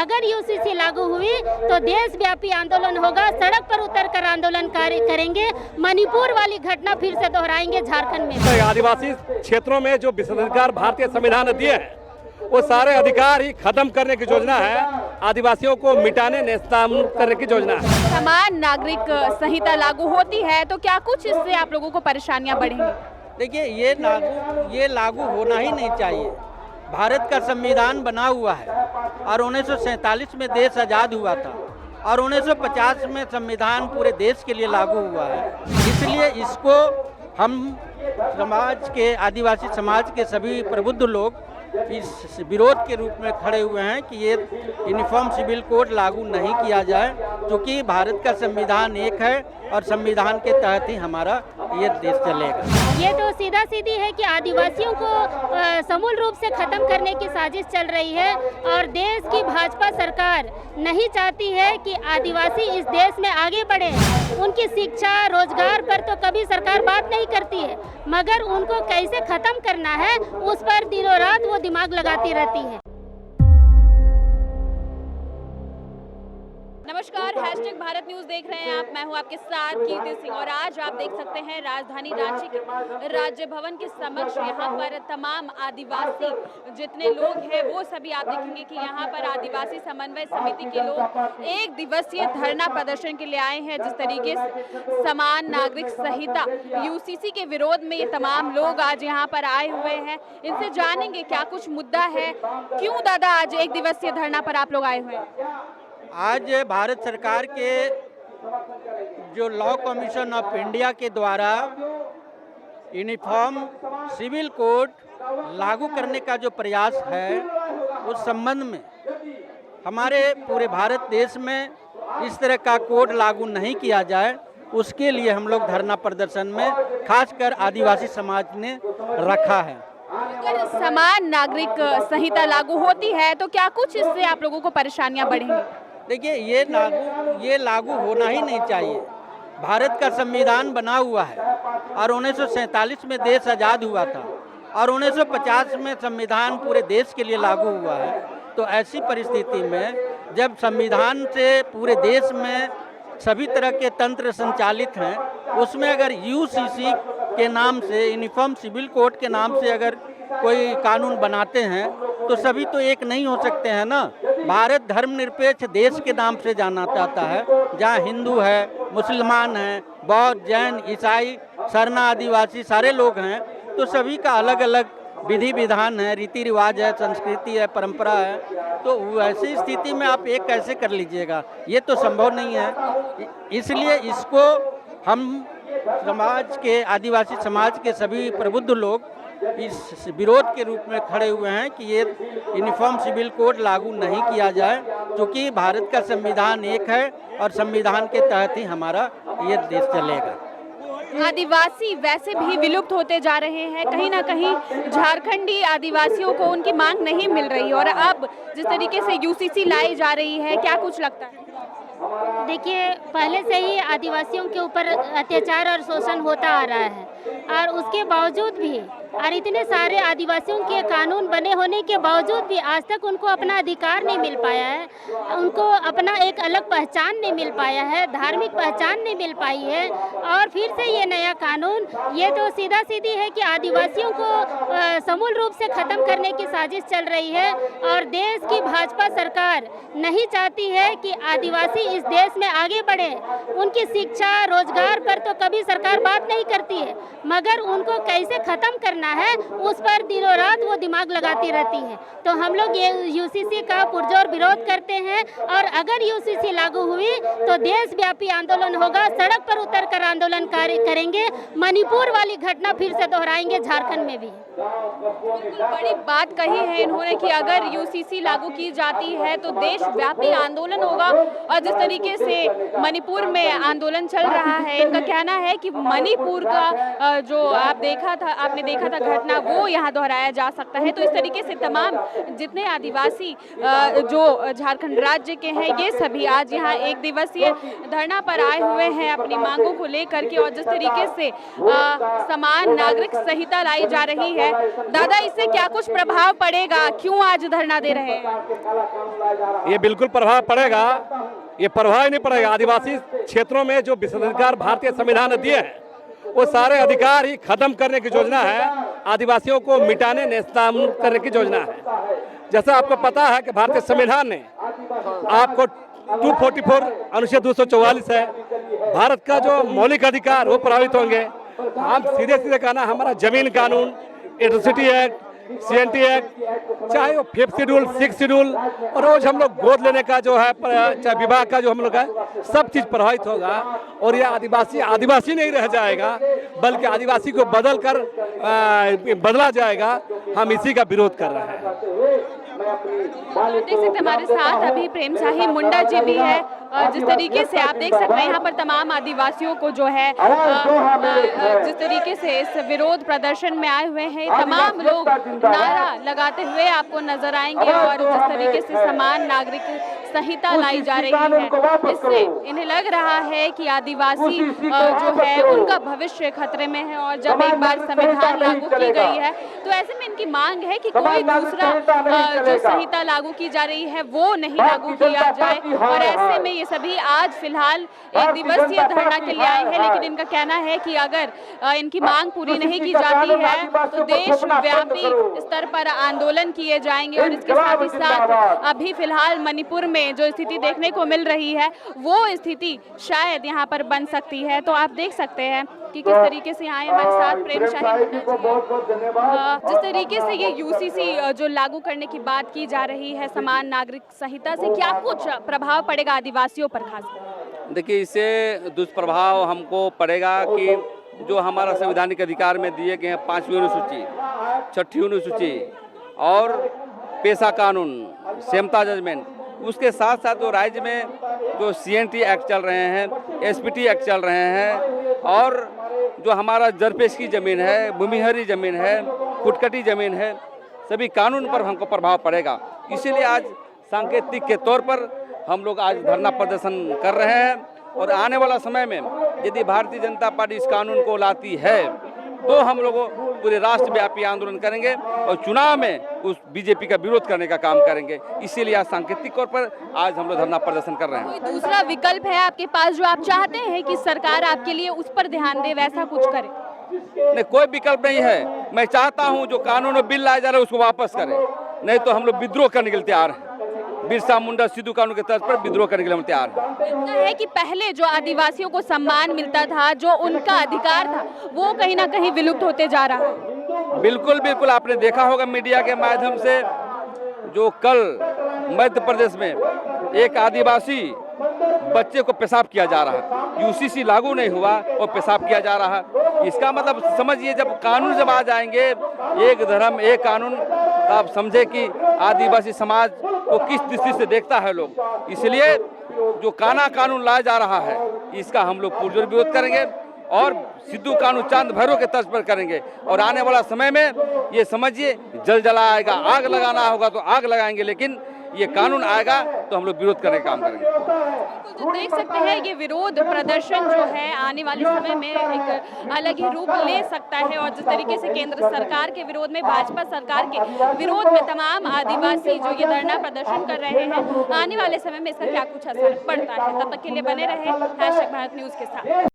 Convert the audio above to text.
अगर यूसीसी लागू हुई तो देशव्यापी आंदोलन होगा, सड़क पर उतरकर आंदोलन करेंगे। मणिपुर वाली घटना फिर से दोहराएंगे झारखंड में। तो आदिवासी क्षेत्रों में जो विशेषाधिकार भारतीय संविधान ने दिए हैं वो सारे अधिकार ही खत्म करने की योजना है, आदिवासियों को मिटाने नेस्तनाबूद करने की योजना है। समान नागरिक संहिता लागू होती है तो क्या कुछ इससे आप लोगों को परेशानियां बढ़ेंगी? देखिए, ये लागू होना ही नहीं चाहिए। भारत का संविधान बना हुआ है और 1947 में देश आज़ाद हुआ था और 1950 में संविधान पूरे देश के लिए लागू हुआ है। इसलिए इसको हम समाज के, आदिवासी समाज के सभी प्रबुद्ध लोग इस विरोध के रूप में खड़े हुए हैं कि ये यूनिफॉर्म सिविल कोड लागू नहीं किया जाए, क्योंकि भारत का संविधान एक है और संविधान के तहत ही हमारा ये देश चलेगा। ये तो सीधा सीधी है कि आदिवासियों को समूल रूप से खत्म करने की साजिश चल रही है और देश की भाजपा सरकार नहीं चाहती है कि आदिवासी इस देश में आगे बढ़े। उनकी शिक्षा, रोजगार पर तो कभी सरकार बात नहीं करती है, मगर उनको कैसे खत्म करना है उस पर दिनों रात वो दिमाग लगाती रहती है। नमस्कार, #भारत न्यूज देख रहे हैं आप। मैं हूं आपके साथ कीर्ति सिंह और आज आप देख सकते हैं राजधानी रांची के राज्य भवन के समक्ष यहाँ पर तमाम आदिवासी जितने लोग हैं वो सभी आप देखेंगे कि यहाँ पर आदिवासी समन्वय समिति के लोग एक दिवसीय धरना प्रदर्शन के लिए आए हैं। जिस तरीके से समान नागरिक संहिता यूसीसी के विरोध में ये तमाम लोग आज यहाँ पर आए हुए हैं, इनसे जानेंगे क्या कुछ मुद्दा है, क्यों दादा आज एक दिवसीय धरना पर आप लोग आए हुए हैं। आज भारत सरकार के जो लॉ कमीशन ऑफ इंडिया के द्वारा यूनिफॉर्म सिविल कोड लागू करने का जो प्रयास है, उस संबंध में हमारे पूरे भारत देश में इस तरह का कोड लागू नहीं किया जाए, उसके लिए हम लोग धरना प्रदर्शन में खासकर आदिवासी समाज ने रखा है। अगर समान नागरिक संहिता लागू होती है तो क्या कुछ इससे आप लोगों को परेशानियां बढ़ेंगी? देखिए, ये लागू होना ही नहीं चाहिए। भारत का संविधान बना हुआ है और 1947 में देश आज़ाद हुआ था और 1950 में संविधान पूरे देश के लिए लागू हुआ है। तो ऐसी परिस्थिति में जब संविधान से पूरे देश में सभी तरह के तंत्र संचालित हैं, उसमें अगर यूसीसी के नाम से, यूनिफॉर्म सिविल कोड के नाम से अगर कोई कानून बनाते हैं तो सभी तो एक नहीं हो सकते हैं ना। भारत धर्मनिरपेक्ष देश के नाम से जाना जाता है, जहाँ हिंदू है, मुसलमान हैं, बौद्ध, जैन, ईसाई, सरना आदिवासी सारे लोग हैं। तो सभी का अलग अलग विधि विधान है, रीति रिवाज है, संस्कृति है, परंपरा है। तो वैसी स्थिति में आप एक कैसे कर लीजिएगा, ये तो संभव नहीं है। इसलिए इसको हम समाज के, आदिवासी समाज के सभी प्रबुद्ध लोग इस विरोध के रूप में खड़े हुए हैं कि ये यूनिफॉर्म सिविल कोड लागू नहीं किया जाए, क्योंकि भारत का संविधान एक है और संविधान के तहत ही हमारा ये देश चलेगा। आदिवासी वैसे भी विलुप्त होते जा रहे हैं, कहीं ना कहीं झारखंडी आदिवासियों को उनकी मांग नहीं मिल रही और अब जिस तरीके से यूसीसी लाई जा रही है, क्या कुछ लगता है? देखिए, पहले से ही आदिवासियों के ऊपर अत्याचार और शोषण होता आ रहा है और उसके बावजूद भी, और इतने सारे आदिवासियों के कानून बने होने के बावजूद भी आज तक उनको अपना अधिकार नहीं मिल पाया है, उनको अपना एक अलग पहचान नहीं मिल पाया है, धार्मिक पहचान नहीं मिल पाई है। और फिर से ये नया कानून, ये तो सीधा सीधी है कि आदिवासियों को समूल रूप से खत्म करने की साजिश चल रही है और देश की भाजपा सरकार नहीं चाहती है कि आदिवासी इस देश में आगे बढ़े। उनकी शिक्षा, रोजगार पर तो कभी सरकार बात नहीं करती है, मगर उनको कैसे खत्म करना है उस पर दिनों रात वो दिमाग लगाती रहती है। तो हम लोग ये यूसीसी का पुरजोर विरोध करते हैं और अगर यूसीसी लागू हुई तो देशव्यापी आंदोलन होगा, सड़क पर उतरकर आंदोलन करेंगे। मणिपुर वाली घटना फिर से दोहराएंगे झारखंड में भी। बिल्कुल बड़ी बात कही है इन्होंने कि अगर यूसीसी लागू की जाती है तो देशव्यापी आंदोलन होगा और जिस तरीके से मणिपुर में आंदोलन चल रहा है, इनका कहना है कि मणिपुर का जो आपने देखा था घटना वो यहाँ दोहराया जा सकता है। तो इस तरीके से तमाम जितने आदिवासी जो झारखंड राज्य के हैं ये सभी आज यहाँ एक दिवसीय धरना पर आए हुए हैं अपनी मांगों को लेकर के। और जिस तरीके से समान नागरिक संहिता लाई जा रही है, दादा इससे क्या कुछ प्रभाव पड़ेगा, क्यों आज धरना दे रहे हैं? ये बिल्कुल प्रभाव पड़ेगा, ये प्रभाव ही नहीं पड़ेगा। आदिवासी क्षेत्रों में जो विशेषाधिकार भारतीय संविधान ने दिए हैं वो सारे अधिकार ही खत्म करने की योजना है, आदिवासियों को मिटाने नेस्तनाबूद करने की योजना है। जैसा आपको पता है कि भारतीय संविधान ने आपको 244 अनुच्छेद 244 है, भारत का जो मौलिक अधिकार वो प्रभावित होंगे। हम सीधे सीधे कहना, हमारा जमीन कानून, एट्रोसिटी एक्ट, CNT एक्ट, चाहे वो 5th शेड्यूल, 6th शेड्यूल, और रोज हम लोग गोद लेने का जो है, चाहे विवाह का जो हम लोग है, सब चीज प्रभावित होगा। और यह आदिवासी नहीं रह जाएगा, बल्कि आदिवासी को बदला जाएगा। हम इसी का विरोध कर रहे हैं। देख सकते हैं हमारे साथ अभी प्रेम शाही मुंडा जी भी है। जिस तरीके से आप देख सकते हैं यहाँ पर तमाम आदिवासियों को जो है जिस तरीके से इस विरोध प्रदर्शन में आए हुए हैं, तमाम लोग नारा लगाते हुए आपको नजर आएंगे। और जिस तरीके से समान नागरिक संहिता लाई जा रही है, इससे इन्हें लग रहा है कि आदिवासी जो है उनका भविष्य खतरे में है। और जब एक बार संविधान लागू की गई है तो ऐसे में इनकी मांग है कि कोई दूसरा जो संहिता लागू की जा रही है वो नहीं लागू किया जाए। और ऐसे में ये सभी आज फिलहाल एक दिवसीय धरना के लिए आए हैं, लेकिन इनका कहना है कि अगर इनकी मांग पूरी नहीं की जाती है तो देशव्यापी स्तर पर आंदोलन किए जाएंगे। और इसके साथ ही साथ अभी फिलहाल मणिपुर में जो स्थिति देखने को मिल रही है वो स्थिति शायद यहाँ पर बन सकती है। तो आप देख सकते हैं कि किस तरीके से यहाँ हमारे साथ प्रेम शाही, जिस तरीके से ये UCC जो लागू करने की बात की जा रही है समान नागरिक संहिता से, क्या कुछ प्रभाव पड़ेगा आदिवासियों पर खास? देखिए, इससे दुष्प्रभाव हमको पड़ेगा कि जो हमारा संवैधानिक अधिकार में दिए गए हैं 5वीं अनुसूची, 6ठी अनुसूची और पेशा कानून, सेमता जजमेंट, उसके साथ साथ जो राज्य में जो CNT एक्ट चल रहे हैं, SPT एक्ट चल रहे हैं, और जो हमारा जरपेश की ज़मीन है, भूमिहरी ज़मीन है, कुटकटी ज़मीन है, सभी कानून पर हमको प्रभाव पड़ेगा। इसीलिए आज सांकेतिक के तौर पर हम लोग आज धरना प्रदर्शन कर रहे हैं। और आने वाला समय में यदि भारतीय जनता पार्टी इस कानून को लाती है तो हम लोग पूरे राष्ट्रव्यापी आंदोलन करेंगे और चुनाव में उस BJP का विरोध करने का काम करेंगे। इसीलिए आज सांकेतिक तौर पर आज हम लोग धरना प्रदर्शन कर रहे हैं। कोई दूसरा विकल्प है आपके पास जो आप चाहते हैं कि सरकार आपके लिए उस पर ध्यान दे, वैसा कुछ करे? नहीं, कोई विकल्प नहीं है। मैं चाहता हूं जो कानून और बिल लाया जा रहा है उसको वापस करें, नहीं तो हम लोग विद्रोह करने के लिए तैयार हैं। बिरसा मुंडा सिद्धू कानून के तर्ज पर विद्रोह करने के लिए हम तैयार हैं। लगता है कि पहले जो आदिवासियों को सम्मान मिलता था, जो उनका अधिकार था, वो कहीं ना कहीं विलुप्त होते जा रहा है। बिल्कुल बिल्कुल, आपने देखा होगा मीडिया के माध्यम से, जो कल मध्य प्रदेश में एक आदिवासी बच्चे को पेशाब किया जा रहा है, UCC लागू नहीं हुआ और पेशाब किया जा रहा है। इसका मतलब समझिए, जब कानून जब आ जाएंगे, एक धर्म एक कानून, तो आप समझे कि आदिवासी समाज को किस दृष्टि से देखता है लोग। इसलिए जो कानून लाया जा रहा है इसका हम लोग पुरजोर विरोध करेंगे और सिद्धू कानून चांद भैरव के तर्ज पर करेंगे। और आने वाला समय में ये समझिए जल जलाएगा, आग लगाना होगा तो आग लगाएंगे, लेकिन ये कानून आएगा तो हम लोग विरोध करने का काम करेंगे। तो देख सकते हैं ये विरोध प्रदर्शन जो है आने वाले समय में एक अलग ही रूप ले सकता है। और जिस तरीके से केंद्र सरकार के विरोध में, भाजपा सरकार के विरोध में तमाम आदिवासी जो ये धरना प्रदर्शन कर रहे हैं, आने वाले समय में इसका क्या कुछ असर पड़ता है। तब तक के लिए बने रहे #भारत न्यूज़ के साथ।